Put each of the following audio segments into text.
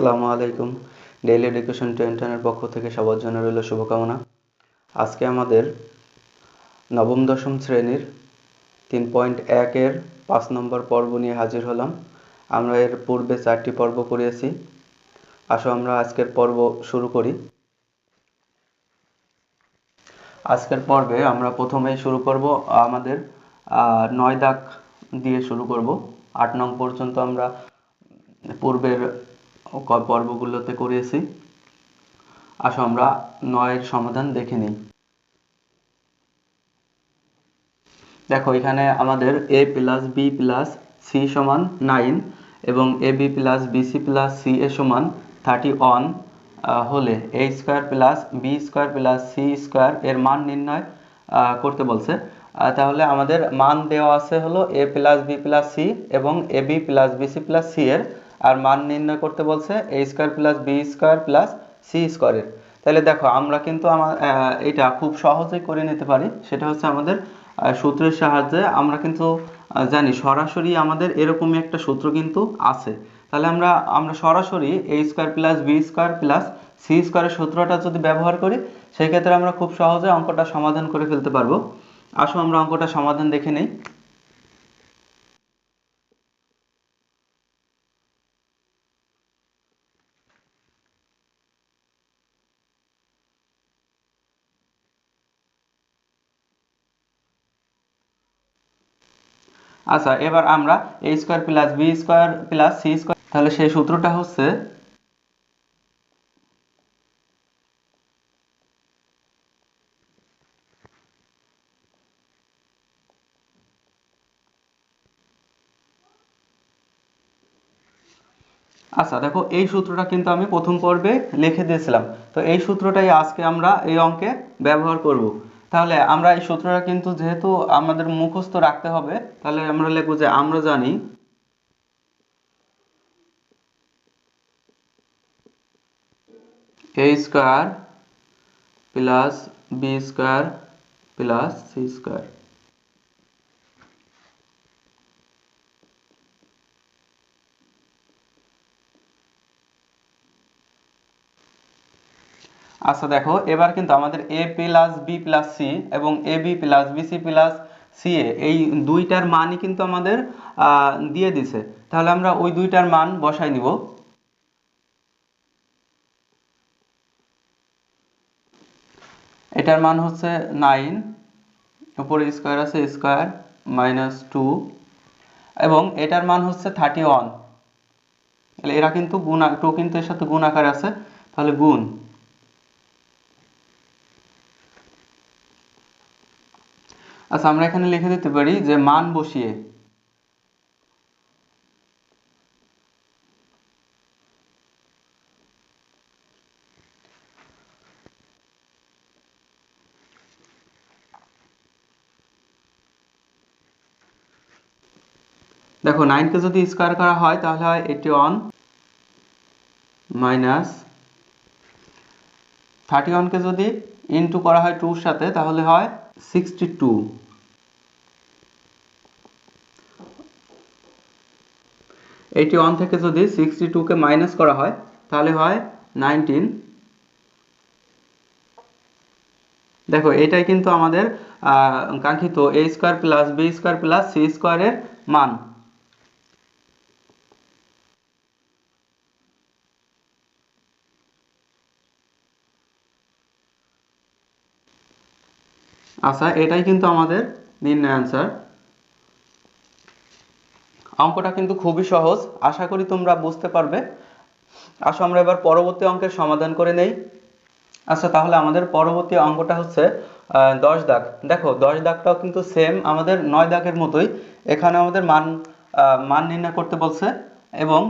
আসসালামু আলাইকুম। Daily education 10 এর পক্ষ থেকে সবার জন্য রইল শুভকামনা। আজকে আমাদের নবম দশম শ্রেণীর 3.1 এর 5 নম্বর পর্ব নিয়ে হাজির হলাম। আমরা এর পূর্বে 4টি পর্ব করেছি। আসো আমরা আজকের পর্ব শুরু করি। আজকের পর্বে আমরা প্রথমেই শুরু করব আমাদের 9 দাগ দিয়ে শুরু করব। 8 নং পর্যন্ত আমরা পূর্বের পর্বগুলোতে করেছি। আসো আমরা 9 এর সমাধান দেখে নিই। দেখো এখানে আমাদের a plus b plus c সমান 9 এবং ab plus bc plus ca সমান 31 হলে a square plus b square plus c square এর মান নির্ণয় করতে বলছে। তাহলে আমাদের মান দেওয়া আছে হলো a plus b plus c এবং ab plus bc plus c এর, আর মান নির্ণয় করতে বলছে a square plus b square plus c স্কয়ারের। তাহলে দেখো আমরা কিন্তু এটা খুব সহজেই করে নিতে পারি। সেটা হচ্ছে আমাদের সূত্রের সাহায্যে আমরা কিন্তু জানি সরাসরি আমাদের এরকমই একটা সূত্র কিন্তু আছে। তাহলে আমরা সরাসরি a square plus b square plus c স্কয়ারের সূত্রটা যদি ব্যবহার করি, সেই ক্ষেত্রে আমরা খুব সহজে অঙ্কটা সমাধান করে ফেলতে পারবো। আসো আমরা অঙ্কটা সমাধান দেখে নেই। আচ্ছা, এবার আমরা a square plus b square plus c square, তাহলে সেই সূত্রটা হচ্ছে আচ্ছা দেখো এই সূত্রটা কিন্তু আমি প্রথম পর্বে লিখে দিয়েছিলাম। তো এই সূত্রটাই আজকে আমরা এই অঙ্কে ব্যবহার করব। তাহলে আমরা এই সূত্রটা কিন্তু যেহেতু আমাদের মুখস্থ রাখতে হবে, তাহলে আমরা লিখব যে আমরা জানি a square plus b square plus c square. আচ্ছা দেখো এবার কিন্তু আমাদের a plus b plus c এবং ab plus bc plus ca এই দুইটার মানই কিন্তু আমাদের দিয়ে দিছে। তাহলে আমরা ওই দুইটার মান বসাই নিব। এটার মান হচ্ছে 9, উপরে স্কয়ার আছে স্কয়ার মাইনাস 2, এবং এটার মান হচ্ছে 31। তাহলে এরা কিন্তু গুণ, 2 কিন্তু এর সাথে গুণ আকারে আছে, তাহলে গুণ। আচ্ছা আমরা এখানে লিখে দিতে পারি যে মান বসিয়ে দেখো 9 কে যদি স্কয়ার করা হয় তাহলে হয় 81 মাইনাস 31 কে যদি ইনটু করা হয় 2 এর সাথে তাহলে হয় 62। 81 থেকে যদি 62 কে মাইনাস করা হয় তাহলে হয় 19। দেখো এটাই কিন্তু আমাদের কাঙ্ক্ষিত a square plus b square plus c স্কয়ারের মান। আচ্ছা এটাই কিন্তু আমাদের নির্ণয় অ্যান্সার। অঙ্কটা কিন্তু খুবই সহজ, আশা করি তোমরা বুঝতে পারবে। আসো আমরা এবার পরবর্তী অঙ্কের সমাধান করে নেই। আচ্ছা তাহলে আমাদের পরবর্তী অঙ্কটা হচ্ছে 10 দাগ। দেখো 10 দাগটাও কিন্তু সেম আমাদের 9 দাগের মতোই। এখানে আমাদের মান নির্ণয় করতে বলছে এবং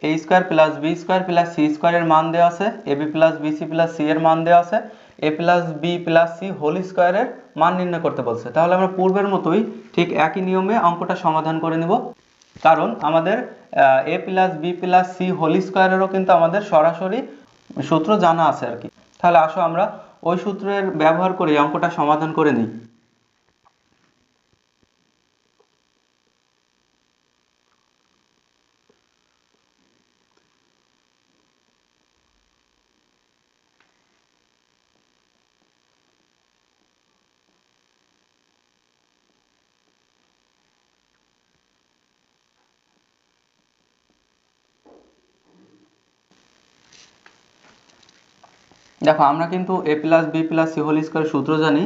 a square plus b square plus c স্কয়ারের মান দেওয়া আছে, ab plus bc plus c এর মান দেওয়া আছে, a plus b plus c whole স্কয়ারের মান নির্ণয় করতে বলছে। তাহলে আমরা পূর্বের মতোই ঠিক একই নিয়মে অঙ্কটা সমাধান করে নেব, কারণ আমাদের a plus b plus c whole স্কয়ারেরও কিন্তু আমাদের সরাসরি সূত্র জানা আছে আর কি। তাহলে আসো আমরা ওই সূত্রের ব্যবহার করে অঙ্কটা সমাধান করে নিই। দেখো আমরা কিন্তু a plus B plus C whole square সূত্র জানি।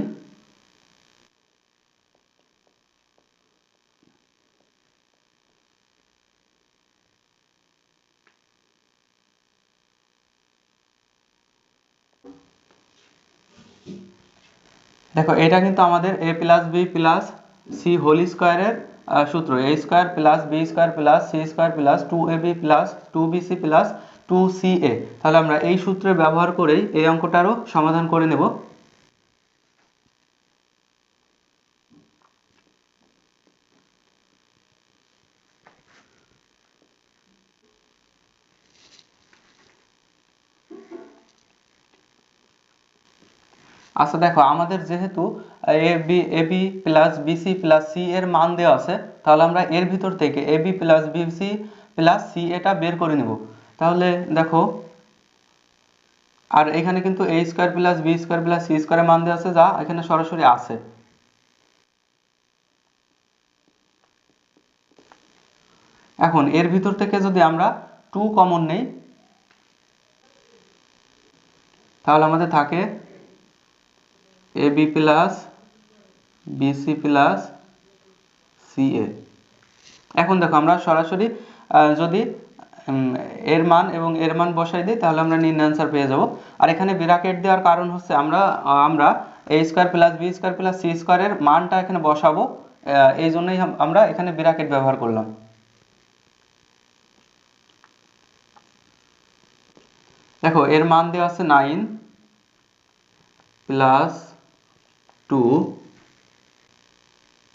দেখো এটা কিন্তু আমাদের a plus B plus C whole স্কয়ারের সূত্র, a square plus B square plus C square plus 2ab plus 2bc plus 2ca। তাহলে আমরা এই সূত্রে ব্যবহার করেই এই অঙ্কটারও সমাধান করে নেব। আচ্ছা দেখো আমাদের যেহেতু A B plus BC plus C এর মান দেওয়া আছে, তাহলে আমরা এর ভিতর থেকে A B plus BC plus C এটা বের করে নেব। তাহলে দেখো, আর এখানে কিন্তু A square plus B square plus C স্কয়ারের মান দেওয়া আছে, যা এখানে সরাসরি আছে। এখন এর ভিতর থেকে যদি আমরা 2 কমন নেই, তাহলে আমাদের থাকে A B plus BC plus C A. এখন দেখো আমরা সরাসরি যদি এর মান এবং এর মান বসাই দিই, তাহলে আমরা নির্ণয় অ্যান্সার পেয়ে যাব। আর এখানে ব্র্যাকেট দেওয়ার কারণ হচ্ছে আমরা A square plus B square plus C স্কয়ারের মানটা এখানে বসাবো, এই জন্যই আমরা এখানে ব্র্যাকেট ব্যবহার করলাম। দেখো এর মান দেওয়া আছে 9 প্লাস 2,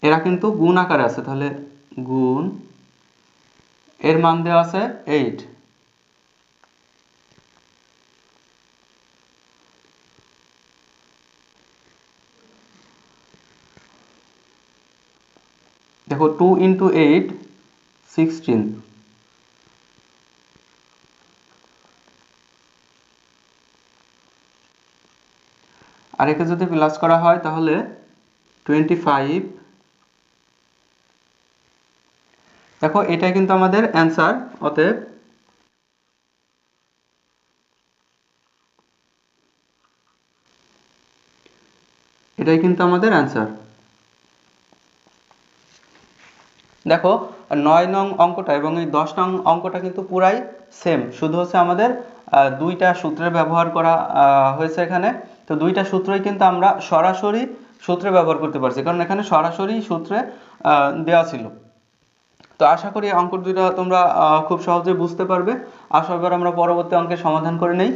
এরা কিন্তু গুণ আকারে আছে, তাহলে গুণ, এর মান দেওয়া আছে 8। দেখো 2 ইন্টু 8 16, আর একে যদি প্লাস করা হয় তাহলে 25। দেখো এটাই কিন্তু আমাদের অ্যান্সার, অতএব এটাই কিন্তু আমাদের অ্যান্সার। দেখো 9 নং অঙ্কটা এবং এই 10 নং অঙ্কটা কিন্তু পুরাই সেম, শুধু হচ্ছে আমাদের দুইটা সূত্রের ব্যবহার করা হয়েছে এখানে। তো দুইটা সূত্রই কিন্তু আমরা সরাসরি সূত্রে ব্যবহার করতে পারছি, কারণ এখানে সরাসরি সূত্রে দেওয়া ছিল। তো আশা করি অঙ্ক দুইটা তোমরা খুব সহজে বুঝতে পারবে। আসো এবার আমরা পরবর্তী অঙ্কের সমাধান করে নেই।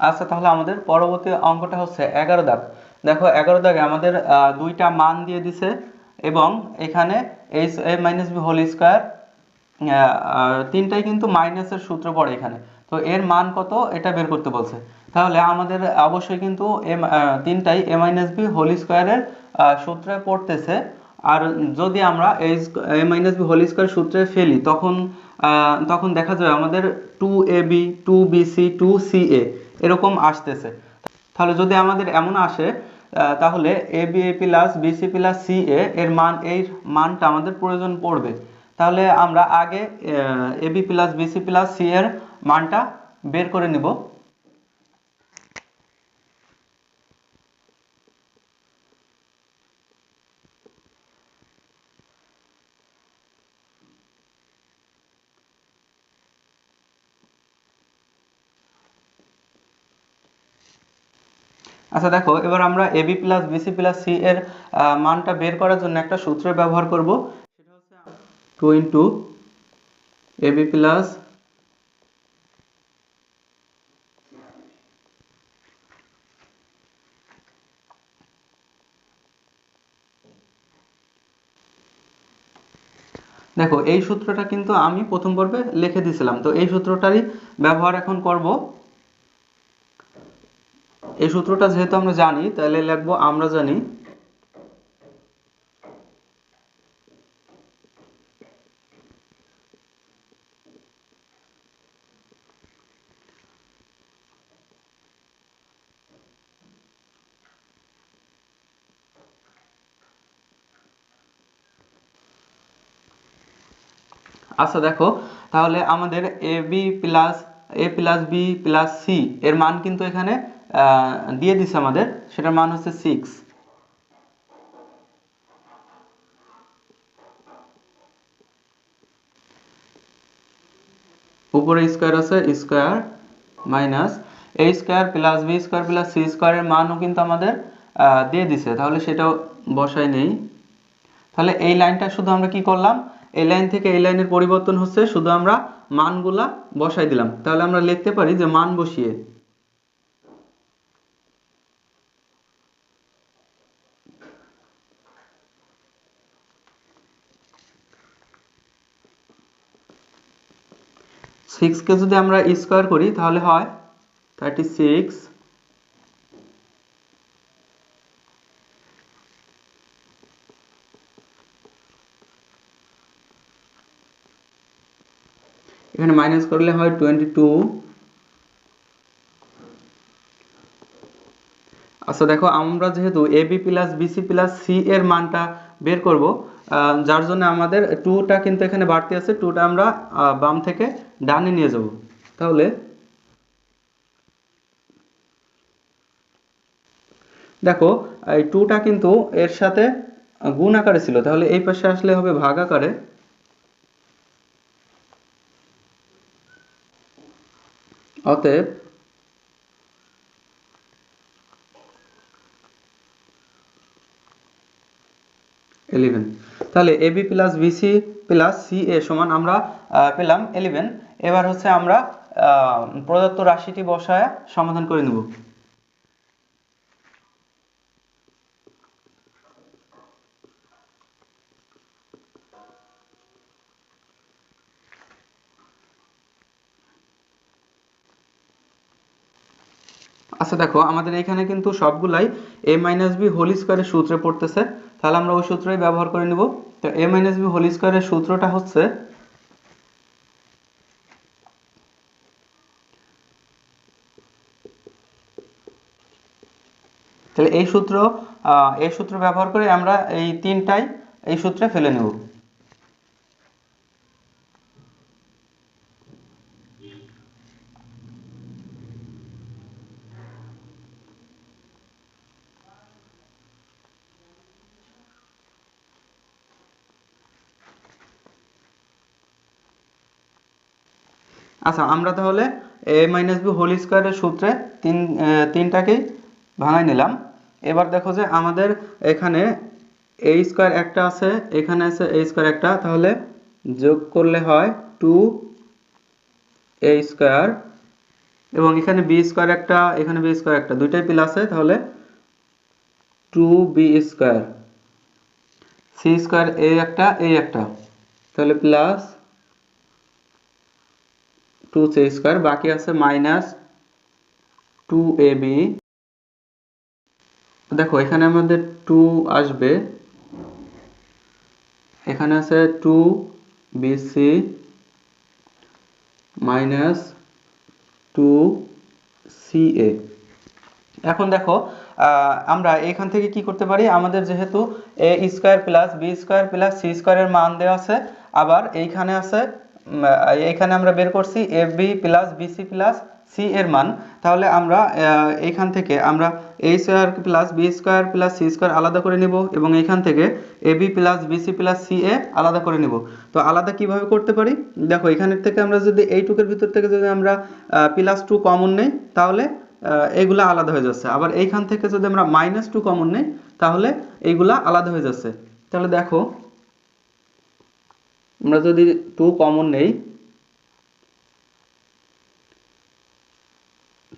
আচ্ছা তাহলে আমাদের পরবর্তী অঙ্কটা হচ্ছে 11 দাগ। দেখো 11 দাগে আমাদের দুইটা মান দিয়ে দিছে, এবং এখানে a minus B whole square, তিনটাই কিন্তু মাইনাসের সূত্র পড়ে এখানে। তো এর মান কত এটা বের করতে বলছে। তাহলে আমাদের অবশ্যই কিন্তু তিনটাই a মাইনাস বি হোল স্কয়ারের সূত্রে পড়তেছে। আর যদি আমরা a minus B whole square সূত্রে ফেলি, তখন দেখা যাবে আমাদের 2ab 2bc 2ca এরকম আসতেছে। তাহলে যদি আমাদের এমন আসে, তাহলে ab plus bc plus ca এর মানটা আমাদের প্রয়োজন পড়বে। তাহলে আমরা আগে ab plus bc plus c এর মানটা বের করে নিব। আচ্ছা দেখো এবার আমরা ab plus bc plus c এর মানটা বের করার জন্য একটা সূত্র ব্যবহার করব, সেটা হচ্ছে 2 ইন্টু ab প্লাস, দেখো এই সূত্রটা কিন্তু আমি প্রথম পর্বে লিখে দিয়েছিলাম, তো এই সূত্রটারই ব্যবহার এখন করব। এই সূত্রটা যেহেতু আমরা জানি, তাহলে লিখবো আমরা জানি আচ্ছা দেখো তাহলে আমাদের ab প্লাস এ প্লাস বি প্লাস সি এর মান কিন্তু এখানে দিয়ে দিছে আমাদের, সেটার মান হচ্ছে 6। উপরে স্কয়ার আছে, square minus A square plus B square plus C স্কয়ারের মানও কিন্তু আমাদের দিয়ে দিছে, তাহলে সেটাও বসাই নেই। তাহলে এই লাইনটা শুধু আমরা কি করলাম, এই লাইন থেকে এই লাইনের পরিবর্তন হচ্ছে, শুধু আমরা মানগুলা বসাই দিলাম। তাহলে আমরা লিখতে পারি যে মান বসিয়ে সিক্সকে যদি আমরা স্কয়ার করি তাহলে হয় 36, এখানে মাইনাস করলে হয় 22। আচ্ছা দেখো, আমরা যেহেতু A B plus BC plus C এর মানটা বের করব, যার জন্য আমাদের টুটা কিন্তু এখানে বাড়তি আছে, টুটা আমরা বাম থেকে ডানে নিয়ে যাব। তাহলে দেখো এই টুটা কিন্তু এর সাথে গুণ আকারে ছিল, তাহলে এই পাশে আসলে হবে ভাগ আকারে। অতএব তাহলে A B plus BC plus C A সমান আমরা পেলাম 11। এবার হচ্ছে আমরা প্রদত্ত রাশিটি বসায় সমাধান করে নেব। আচ্ছা দেখো, আমাদের এখানে কিন্তু সবগুলাই a মাইনাস বি হোল স্কয়ারের সূত্রে পড়তেছে, তাহলে আমরা ওই সূত্রই ব্যবহার করে নেব। তো a মাইনাস বি হোল স্কয়ারের সূত্রটা হচ্ছে, তাহলে এই সূত্র ব্যবহার করে আমরা এই তিনটাই এই সূত্রে ফেলে নেব। আচ্ছা, আমরা তাহলে a মাইনাস বি হোল স্কয়ারের সূত্রে তিনটাকেই ভাঙাই নিলাম। এবার দেখো যে আমাদের এখানে a স্কয়ার একটা আছে, এখানে আছে a স্কয়ার একটা, তাহলে যোগ করলে হয় 2a স্কয়ার, এবং এখানে b স্কয়ার একটা, এখানে b স্কয়ার একটা, দুইটাই প্লাসে, তাহলে 2b square, c square a একটা, তাহলে প্লাস 2c স্কয়ার, বাকি আছে মাইনাস 2ab। দেখো এখানে আমাদের 2 আসবে, এখানে আছে 2bc মাইনাস 2ca। এখন দেখো আমরা এখান থেকে কি করতে পারি, আমাদের যেহেতু a square plus b square plus c স্কয়ারের মান দেওয়া আছে, আবার এইখানে আছে এইখানে আমরা বের করছি ab plus bc plus c এর মান, তাহলে আমরা এইখান থেকে আমরা a square plus b square plus c square আলাদা করে নিব, এবং এইখান থেকে ab plus bc plus ca আলাদা করে নিব। তো আলাদা কিভাবে করতে পারি, দেখো এখানের থেকে আমরা যদি এইটুকের ভিতর থেকে যদি আমরা প্লাস 2 কমন নেই, তাহলে এইগুলা আলাদা হয়ে যাচ্ছে। আবার এইখান থেকে যদি আমরা মাইনাস 2 কমন নেই, তাহলে এইগুলা আলাদা হয়ে যাচ্ছে। তাহলে দেখো আমরা যদি 2 কমন নেই,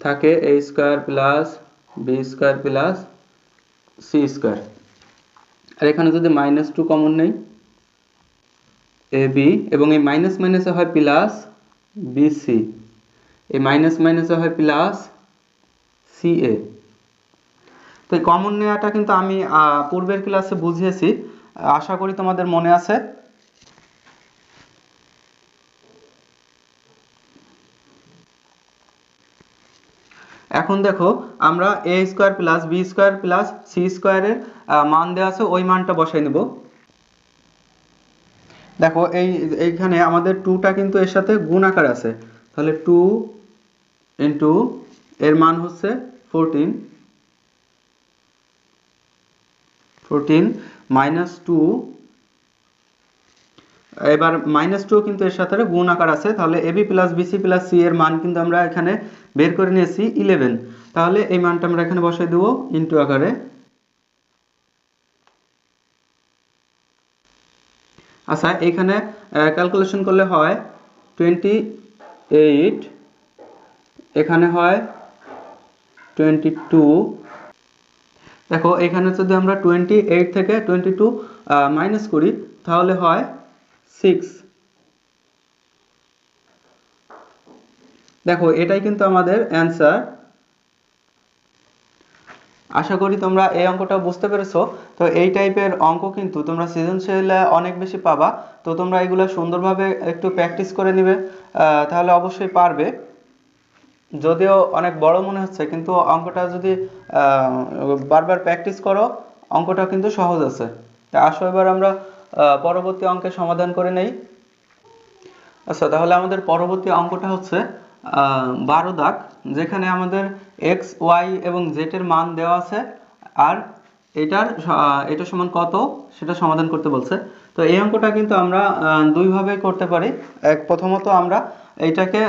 থাকে a square plus b square plus c square, আর এখানে যদি মাইনাস 2 কমন নেই, ab, এবং এই মাইনাস মাইনাসে হয় প্লাস bc, এই মাইনাস মাইনাসে হয় প্লাস ca। তো এই কমন নেওয়াটা কিন্তু আমি পূর্বের ক্লাসে বুঝিয়েছি, আশা করি তোমাদের মনে আছে। এখন দেখো আমরা a square plus b square plus c স্কয়ারের মান দেওয়া আছে, ওই মানটা বসাই নেব। দেখো এইখানে আমাদের 2টা কিন্তু এর সাথে গুণ আকার আছে, তাহলে 2 ইন্টু এর মান হচ্ছে 14 -2, এবার -2 কিন্তু এর সাথে গুণ আকার আছে, তাহলে AB plus BC plus C এর মান কিন্তু আমরা এখানে বের করে নিয়েছি 11, তাহলে এই মানটা আমরা এখানে বসাই দেব ইন্টু আকারে। আচ্ছা, এখানে ক্যালকুলেশন করলে হয় 28, এখানে হয় 22। দেখো এখানে যদি আমরা 28 থেকে 22 মাইনাস করি তাহলে হয় 6। দেখো এটাই কিন্তু আমাদের অ্যান্সার। আশা করি তোমরা এই অঙ্কটা বুঝতে পেরেছো। তো এই টাইপের অঙ্ক কিন্তু তোমরা সৃজনশীলে অনেক বেশি পাবা। তো তোমরা এগুলো সুন্দরভাবে একটু প্র্যাকটিস করে নিবে, তাহলে অবশ্যই পারবে। যদিও অনেক বড় মনে হচ্ছে, কিন্তু অঙ্কটা যদি বারবার প্র্যাকটিস করো অঙ্কটা কিন্তু সহজ আছে। তা আসো এবার আমরা পরবর্তী অঙ্কের সমাধান করে নেই। আচ্ছা, তাহলে আমাদের পরবর্তী অঙ্কটা হচ্ছে 12 দাগ, যেখানে আমাদের এক্স ওয়াই এবং জেড এর মান দেওয়া আছে আর এটা সমান কত সেটা সমাধান করতে বলছে। তো এই অঙ্কটা কিন্তু আমরা দুইভাবে করতে পারি। প্রথমত আমরা এইটাকে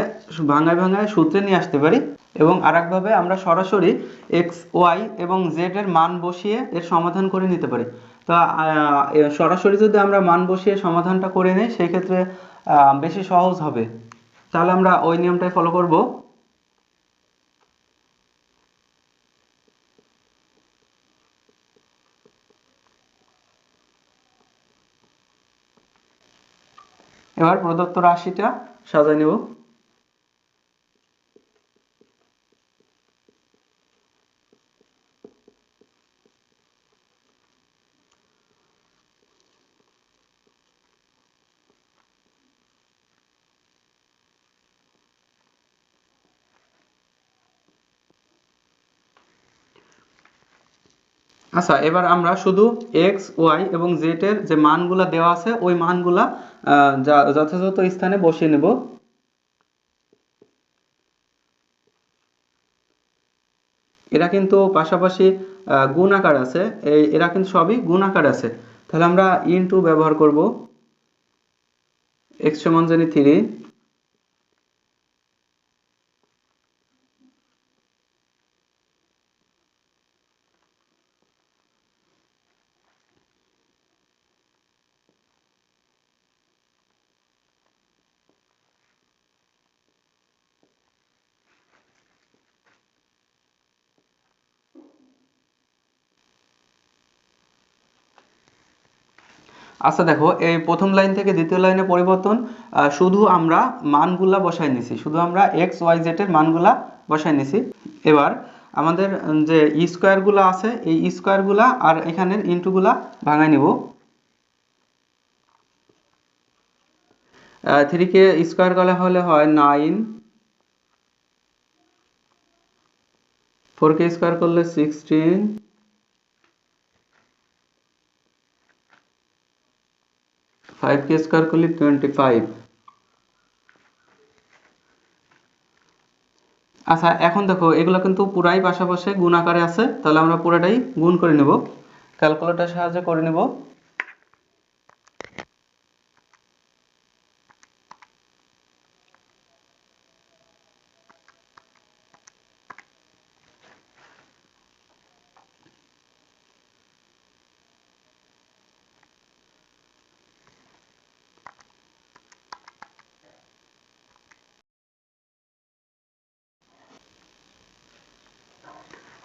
ভাঙায় ভাঙায় সূত্রে নিয়ে আসতে পারি, এবং আরেকভাবে আমরা সরাসরি এক্স ওয়াই এবং জেড এর মান বসিয়ে এর সমাধান করে নিতে পারি। তো সরাসরি যদি আমরা মান বসিয়ে সমাধানটা করে নিই সেই ক্ষেত্রে বেশি সহজ হবে, তাহলে আমরা ওই নিয়মটাই ফলো করব। এবার প্রদত্ত রাশিটা সাজায় নেব। আচ্ছা, এবার আমরা শুধু এক্স ওয়াই এবং জেড এর যে মানগুলা দেওয়া আছে ওই মানগুলা যথাযথ স্থানে বসিয়ে নেব। এরা কিন্তু পাশাপাশি গুণ আকার আছে, এরা কিন্তু সবই গুণ আকার আছে, তাহলে আমরা ইনটু ব্যবহার করব। এক্স সমান জানি 3, আচ্ছা দেখো এই প্রথম লাইন থেকে দ্বিতীয় লাইনে পরিবর্তন, শুধু আমরা মানগুলা বসাই নিছি, শুধু আমরা এক্স ওয়াই জেড এর মানগুলা বসাই নিছি। এবার আমাদের যে স্কোয়ার গুলা আছে এই স্কোয়ার গুলা আর এখানের ইনটু গুলা ভাঙাই নিব। 3 কে স্কোয়ার করলে হলে হয় 9, 4 কে স্কোয়ার করলে 16, 5 কে স্কোয়ার করলে 25। আচ্ছা, এখন দেখো এগুলো কিন্তু পুরাই পাশাপাশি গুণ আকারে আছে, তাহলে আমরা পুরাটাই গুণ করে নেব, ক্যালকুলেটরের সাহায্যে করে নেব।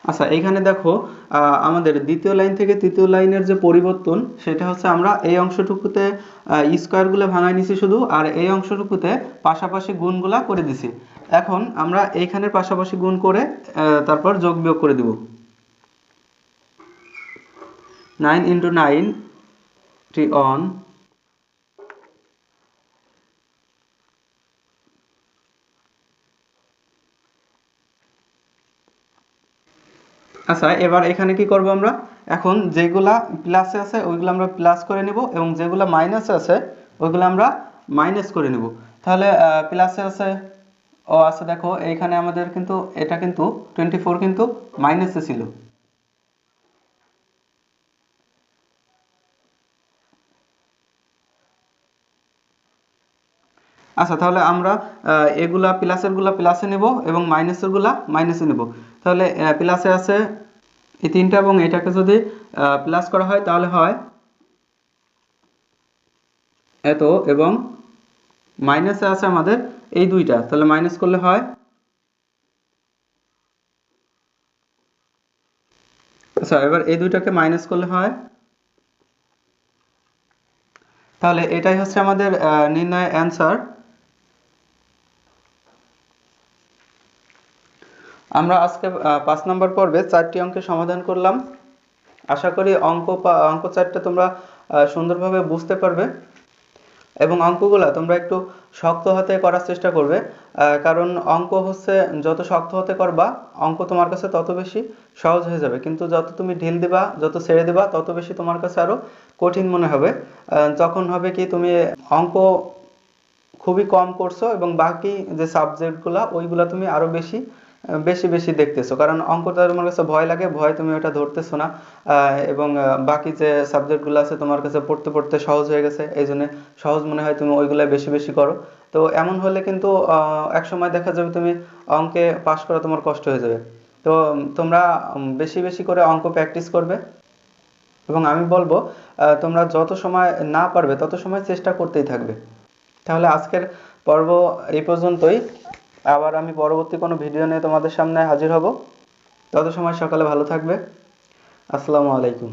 আচ্ছা, এইখানে দেখো আমাদের দ্বিতীয় লাইন থেকে তৃতীয় লাইনের যে পরিবর্তন সেটা হচ্ছে আমরা এই অংশটুকুতে স্কোয়ারগুলো ভাঙাই নিছি শুধু, আর এই অংশটুকুতে পাশাপাশি গুণগুলা করে দিছি। এখন আমরা এইখানের পাশাপাশি গুণ করে তারপর যোগ বিয়োগ করে দিব। 9 × 9 = 1। আচ্ছা, এবার এখানে কি করব আমরা, এখন যেগুলা প্লাসে আছে ওইগুলো আমরা প্লাস করে নেব, এবং যেগুলা মাইনাসে আছে ওইগুলো আমরা মাইনাস করে নেব। তাহলে প্লাসে আছে ও আচ্ছা, দেখো এইখানে আমাদের কিন্তু এটা কিন্তু 24 কিন্তু মাইনাসে ছিল। আচ্ছা, তাহলে আমরা এগুলা প্লাসের গুলা প্লাসে নেব এবং মাইনাসের গুলা মাইনাসে নেব। তাহলে প্লাসে আছে এই তিনটা এবং এটাকে যদি প্লাস করা হয় তাহলে হয় এত, এবং মাইনাসে আছে আমাদের এই দুইটা, তাহলে মাইনাস করলে হয়। আচ্ছা, এবার এই দুইটাকে মাইনাস করলে হয়। তাহলে এটাই হচ্ছে আমাদের নির্ণয়ের অ্যান্সার। আমরা আজকে 5 নম্বর পর্বে 4টি অঙ্কের সমাধান করলাম। আশা করি অঙ্ক 4টা তোমরা সুন্দরভাবে বুঝতে পারবে এবং অঙ্কগুলা তোমরা একটু শক্ত হাতে করার চেষ্টা করবে, কারণ অঙ্ক হচ্ছে যত শক্ত হাতে করবা অঙ্ক তোমার কাছে তত বেশি সহজ হয়ে যাবে, কিন্তু যত তুমি ঢিল দিবা, যত ছেড়ে দিবা, তত বেশি তোমার কাছে আরো কঠিন মনে হবে। যখন হবে কি তুমি অঙ্ক খুবই কম করছো এবং বাকি যে সাবজেক্টগুলা ওইগুলা তুমি আরো বেশি বেশি বেশি দেখতেছো, কারণ অঙ্কটা তোমার কাছে ভয় লাগে, ভয় তুমি ওটা ধরতেছো না। এবং বাকি যে সাবজেক্টগুলো আছে তোমার কাছে পড়তে পড়তে সহজ হয়ে গেছে, এই জন্য সহজ মনে হয়, তুমি ওইগুলাই বেশি বেশি করো। তো এমন হলে কিন্তু এক সময় দেখা যাবে তুমি অঙ্কে পাশ করা তোমার কষ্ট হয়ে যাবে। তো তোমরা বেশি বেশি করে অঙ্ক প্র্যাকটিস করবে এবং আমি বলবো তোমরা যত সময় না পারবে তত সময় চেষ্টা করতেই থাকবে। তাহলে আজকের পর্ব এই পর্যন্তই। আবার আমি পরবর্তী কোনো ভিডিও নিয়ে তোমাদের সামনে হাজির হব। তত সময় সকালে ভালো থাকবে। আসসালামু আলাইকুম।